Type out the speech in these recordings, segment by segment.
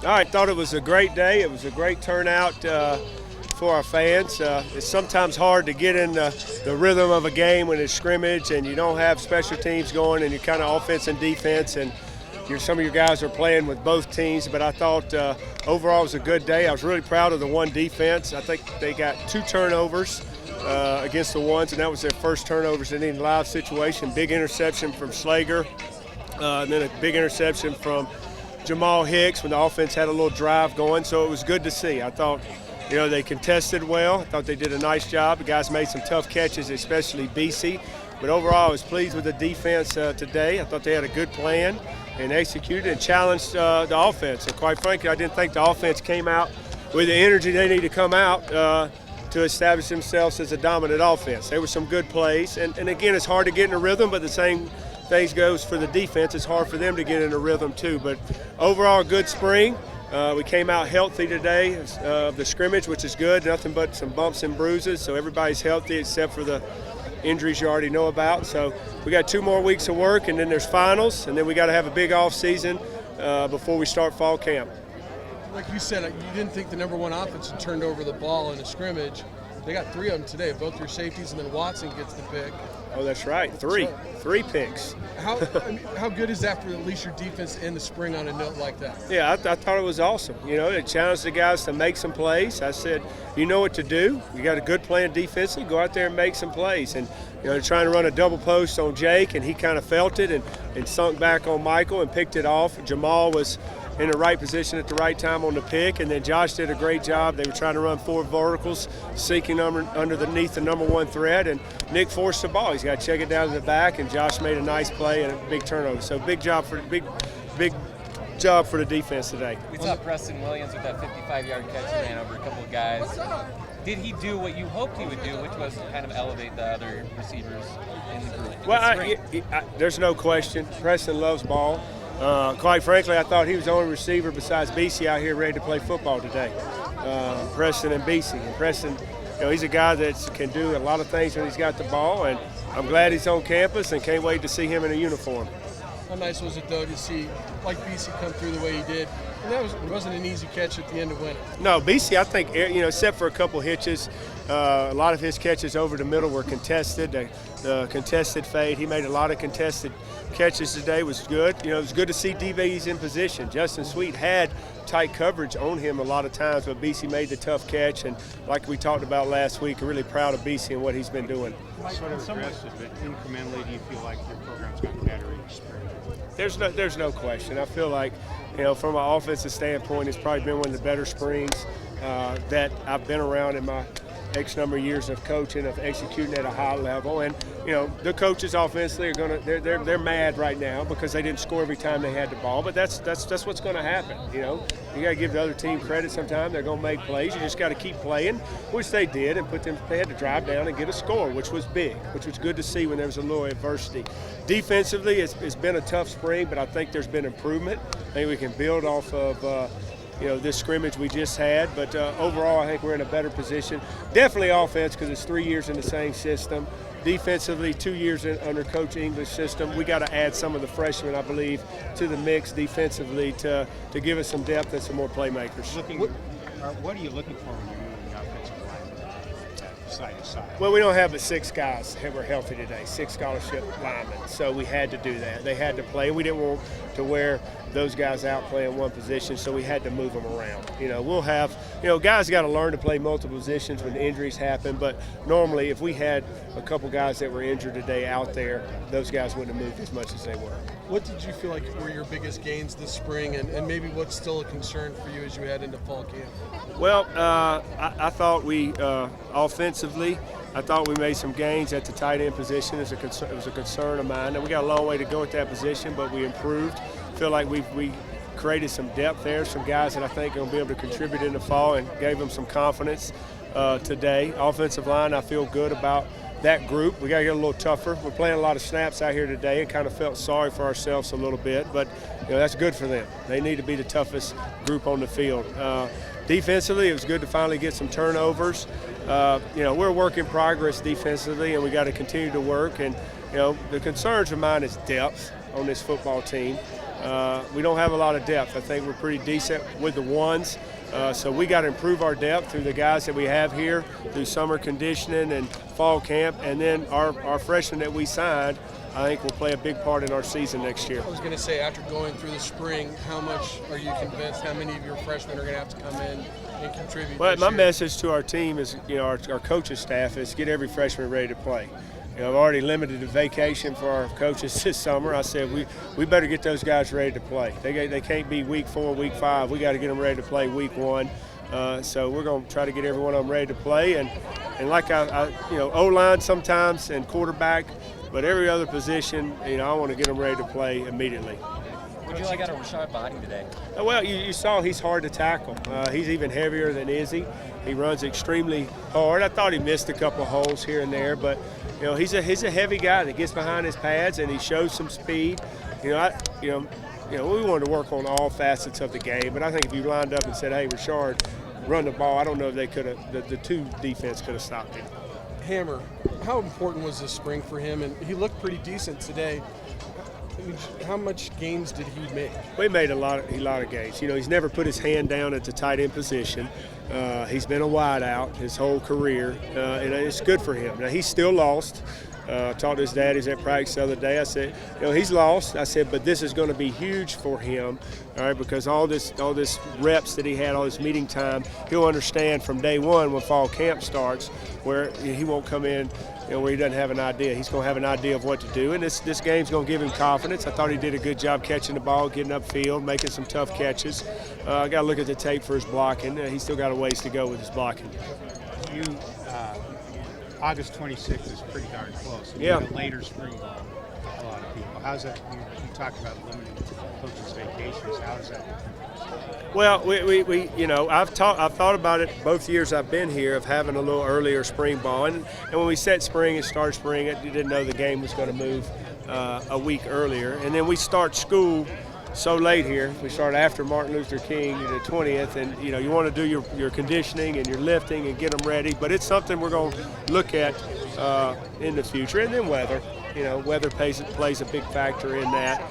All right, thought it was a great day. It was a great turnout for our fans. It's sometimes hard to get in the rhythm of a game when it's scrimmage and you don't have special teams going and you're kind of offense and defense, and some of your guys are playing with both teams. But I thought overall it was a good day. I was really proud of the one defense. I think they got 2 turnovers against the ones, and that was their first turnovers in any live situation. Big interception from Slager, and then a big interception from Jamal Hicks when the offense had a little drive going. So it was good to see. I thought, they contested well. I thought they did a nice job. The guys made some tough catches, especially BC. But overall, I was pleased with the defense today. I thought they had a good plan and executed and challenged the offense. And quite frankly, I didn't think the offense came out with the energy they need to come out to establish themselves as a dominant offense. There were some good plays. And again, it's hard to get in a rhythm, but the same things goes for the defense. It's hard for them to get in a rhythm too. But overall, good spring. We came out healthy today of the scrimmage, which is good. Nothing but some bumps and bruises, so everybody's healthy except for the injuries you already know about. So we got 2 more weeks of work, and then there's finals, and then we got to have a big off season before we start fall camp. Like you said, you didn't think the number 1 offense had turned over the ball in a scrimmage. They got 3 of them today, both your safeties, and then Watson gets the pick. Oh, that's right. 3 picks. How good is that for at least your defense in the spring on a note like that? Yeah, I thought it was awesome. It challenged the guys to make some plays. I said, you know what to do. You got a good plan defensively. Go out there and make some plays. And they're trying to run a double post on Jake, and he kind of felt it and sunk back on Michael and picked it off. Jamal was in the right position at the right time on the pick, and then Josh did a great job. They were trying to run 4 verticals, seeking underneath the number 1 threat, and Nick forced the ball. He's got to check it down to the back, and Josh made a nice play and a big turnover. So big job for the defense today. We saw Preston Williams with that 55-yard catch he ran over a couple of guys. Did he do what you hoped he would do, which was kind of elevate the other receivers in the group? Well, there's no question. Preston loves ball. Quite frankly, I thought he was the only receiver besides BC out here ready to play football today. Preston and BC. And Preston, he's a guy that can do a lot of things when he's got the ball, and I'm glad he's on campus and can't wait to see him in a uniform. How nice was it, though, to see BC come through the way he did? And it wasn't an easy catch at the end of winter. No, BC, I think, except for a couple hitches, a lot of his catches over the middle were contested. The contested fade, he made a lot of contested catches today. Was good. It was good to see DB's in position. Justin Sweet had tight coverage on him a lot of times, but BC made the tough catch. And like we talked about last week, I'm really proud of BC and what he's been doing. Sort of aggressive, but incrementally, do you feel like your program's gotten better each spring? There's no question. I feel like, from an offensive standpoint, it's probably been one of the better springs that I've been around in my X number of years of coaching, of executing at a high level. And the coaches offensively are they're mad right now because they didn't score every time they had the ball. But that's what's going to happen. You got to give the other team credit. Sometimes they're going to make plays. You just got to keep playing, which they did, and they had to drive down and get a score, which was big, which was good to see when there was a little adversity. Defensively, it's been a tough spring, but I think there's been improvement. I think we can build off of this scrimmage we just had. But overall, I think we're in a better position. Definitely offense because it's 3 years in the same system. Defensively, 2 years under Coach English system. We got to add some of the freshmen, I believe, to the mix defensively to give us some depth and some more playmakers. What are you looking for when you're moving the offensive line side to side? Well, we don't have but 6 guys that were healthy today, 6 scholarship linemen. So we had to do that. They had to play. We didn't want to wear those guys out playing one position, so we had to move them around. We'll have, guys got to learn to play multiple positions when injuries happen, but normally if we had a couple guys that were injured today out there, those guys wouldn't have moved as much as they were. What did you feel like were your biggest gains this spring, and maybe what's still a concern for you as you head into fall camp? Well, I thought we, offensively, I thought we made some gains at the tight end position. It was a concern of mine. And we got a long way to go at that position, but we improved. Feel like we created some depth there, some guys that I think are going to be able to contribute in the fall, and gave them some confidence today. Offensive line, I feel good about that group. We got to get a little tougher. We're playing a lot of snaps out here today and kind of felt sorry for ourselves a little bit, but that's good for them. They need to be the toughest group on the field. Defensively, it was good to finally get some turnovers. We're a work in progress defensively, and we got to continue to work. And the concerns of mine is depth on this football team. we don't have a lot of depth. I think we're pretty decent with the ones. So we got to improve our depth through the guys that we have here, through summer conditioning and fall camp, and then our freshmen that we signed, I think will play a big part in our season next year. I was going to say, after going through the spring, how much are you convinced how many of your freshmen are going to have to come in and contribute? Well, this my year? message to our team is, our coaching staff is get every freshman ready to play. I've already limited the vacation for our coaches this summer. I said we better get those guys ready to play. They can't be week 4, week 5. We got to get them ready to play week 1. So we're going to try to get every one of them ready to play. And like O-line sometimes and quarterback, but every other position, I want to get them ready to play immediately. What did you like out of Rashad Botting today? Well, you saw he's hard to tackle. He's even heavier than Izzy. He runs extremely hard. I thought he missed a couple of holes here and there, but he's a heavy guy that gets behind his pads and he shows some speed. We wanted to work on all facets of the game, but I think if you lined up and said, "Hey, Rashard, run the ball," I don't know if they could have. The two defense could have stopped him. Hammer, how important was this spring for him? And he looked pretty decent today. I mean, how much gains did he make? We made a lot of gains. He's never put his hand down at the tight end position. He's been a wideout his whole career, and it's good for him. Now he's still lost. I talked to his dad. He's at practice the other day. I said, he's lost. I said, but this is going to be huge for him, all right, because all this reps that he had, all this meeting time, he'll understand from day one when fall camp starts, where he won't come in, where he doesn't have an idea. He's going to have an idea of what to do, and this game's going to give him confidence. I thought he did a good job catching the ball, getting upfield, making some tough catches. I got to look at the tape for his blocking. He's still got a ways to go with his blocking. August 26th is pretty darn close. And Yeah. you have a later spring ball, a lot of people. How's that? You talked about limiting coaches' vacations. How does that? Well, I've thought about it both years I've been here of having a little earlier spring ball, and when we set spring and started spring, you didn't know the game was going to move a week earlier, and then we start school so late here. We start after Martin Luther King, the 20th, and you want to do your conditioning and your lifting and get them ready. But it's something we're going to look at in the future, and then weather. Weather plays a big factor in that.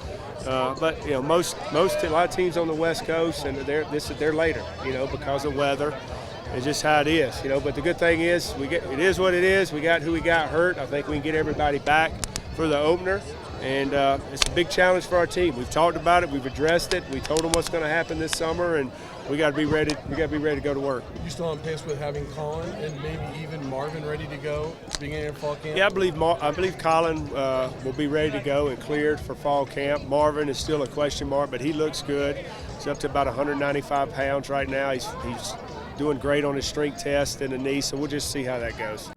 But a lot of teams on the West Coast, and they're later, because of weather. It's just how it is, But the good thing is, it is what it is. We got who we got hurt. I think we can get everybody back for the opener. And it's a big challenge for our team. We've talked about it. We've addressed it. We told them what's going to happen this summer, and we got to be ready. We got to be ready to go to work. You still on pace with having Colin and maybe even Marvin ready to go beginning of fall camp? Yeah, I believe Colin will be ready to go and cleared for fall camp. Marvin is still a question mark, but he looks good. He's up to about 195 pounds right now. He's doing great on his strength test and the knee, so we'll just see how that goes.